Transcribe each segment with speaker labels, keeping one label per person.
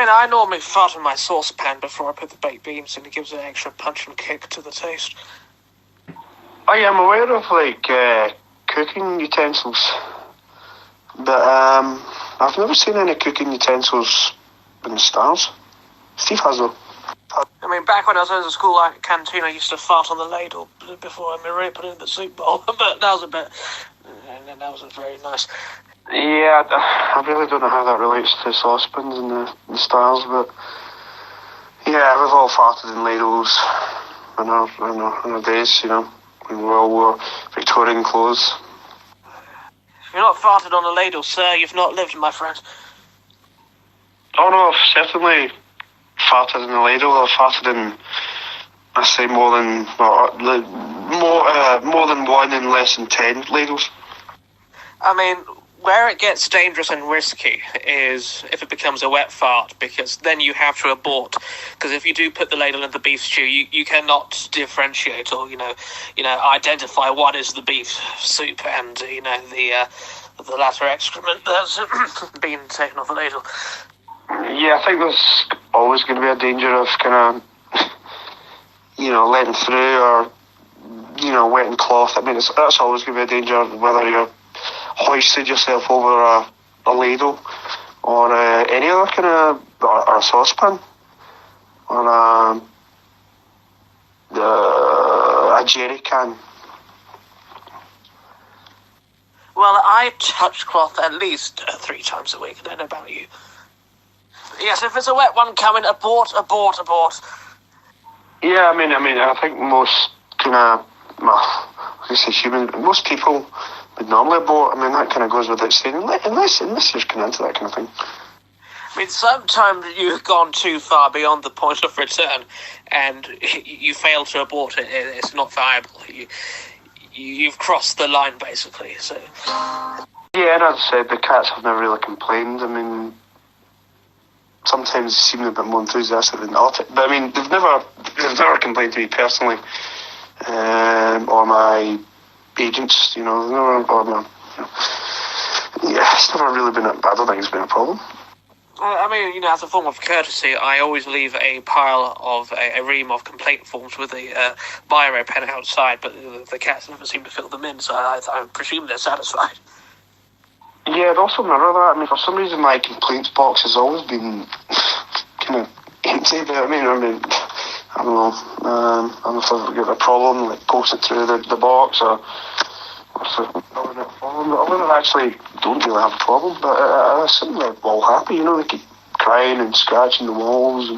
Speaker 1: mean, I normally fart in my saucepan before I put the baked beans in. It gives it an extra punch and kick to the taste.
Speaker 2: I am aware of, cooking utensils. But, I've never seen any cooking utensils in the stars. Steve has though.
Speaker 1: I mean, back when I was in the school canteen, I used to fart on the ladle before I really put it in the soup bowl. But that was that wasn't very nice.
Speaker 2: Yeah, I really don't know how that relates to saucepans and the stars, but yeah, we've all farted in ladles in our days, when we all wore Victorian clothes.
Speaker 1: If you're not farted on a ladle, sir, you've not lived, my friend.
Speaker 2: Oh no, I've certainly farted in a ladle. I've farted in, I say more than one and less than 10 ladles.
Speaker 1: I mean, where it gets dangerous and risky is if it becomes a wet fart, because then you have to abort. Because if you do put the ladle in the beef stew, you cannot differentiate or identify what is the beef soup and the latter excrement that's been taken off the ladle.
Speaker 2: Yeah, I think there's always going to be a danger of kind of letting through or wetting cloth. I mean, that's always going to be a danger, whether you're hoisted yourself over a ladle or any other kind of or a saucepan or a jerry can.
Speaker 1: Well, I touch cloth at least 3 times a week. I don't know about you. Yes, if it's a wet one coming, abort.
Speaker 2: Yeah, I mean, I think most most people would normally abort. I mean, that kind of goes without saying, unless you're kind of into that kind of thing.
Speaker 1: I mean, sometimes you've gone too far beyond the point of return, and you fail to abort it. It's not viable. You've crossed the line, basically. So.
Speaker 2: Yeah, and as I said, the cats have never really complained. I mean, sometimes they seem a bit more enthusiastic than not. But I mean, they've never complained to me personally, or my agents. It's never really been. I don't think it's been a problem.
Speaker 1: I mean, as a form of courtesy, I always leave a pile of a ream of complaint forms with a biro pen outside, but the cats never seem to fill them in, so I presume they're satisfied.
Speaker 2: Yeah, I'd also mirror that. I mean, for some reason, my complaints box has always been kind of empty. But I mean, I don't know. I don't know if I've got a problem, like post it through the box or if I've got a problem. I actually don't really have a problem, but I assume they're all happy. They keep crying and scratching the walls.
Speaker 1: I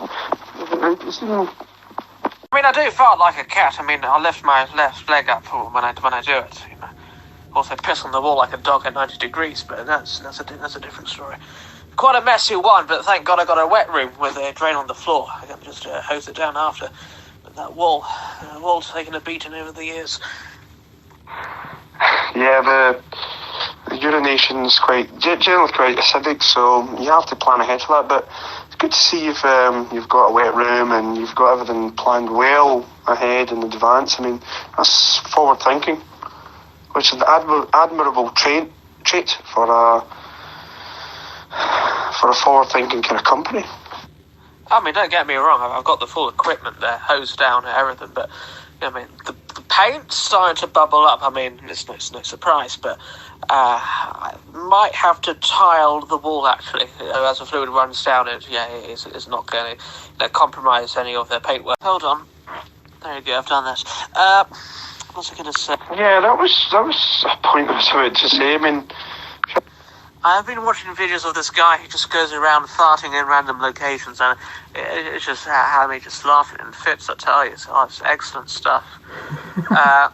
Speaker 1: mean, I do fart like a cat. I mean, I lift my left leg up when I do it. Also piss on the wall like a dog at 90 degrees, but that's a different story. Quite a messy one, but thank God I got a wet room with a drain on the floor. I can just hose it down after. But that wall's taken a beating over the years.
Speaker 2: Yeah, the urination's generally quite acidic, so you have to plan ahead for that. But it's good to see you've got a wet room and you've got everything planned well ahead in advance. I mean, that's forward thinking, which is an admirable trait for a forward-thinking kind of company.
Speaker 1: I mean, don't get me wrong, I've got the full equipment there, hose down and everything, but I mean, the paint's starting to bubble up. I mean, it's no surprise, but I might have to tile the wall, actually, as the fluid runs down. It's not going to compromise any of their paintwork. Hold on. There you go, I've done that. What's I going to say?
Speaker 2: Yeah, that was a point I was about to say. I mean,
Speaker 1: I've been watching videos of this guy who just goes around farting in random locations, and it's just had me just laughing in fits, I tell you. So it's excellent stuff. But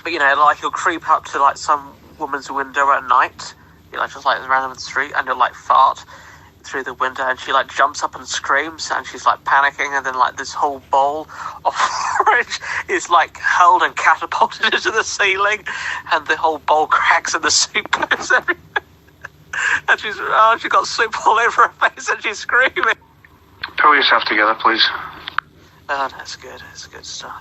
Speaker 1: he'll creep up to some woman's window at night, just random in the street, and he'll fart through the window, and she jumps up and screams, and she's panicking, and then this whole bowl of orange is hurled and catapulted into the ceiling, and the whole bowl cracks and the soup goes everywhere. And she got soup all over her face, and she's screaming.
Speaker 2: Pull yourself together, please.
Speaker 1: Oh, that's good. It's good stuff.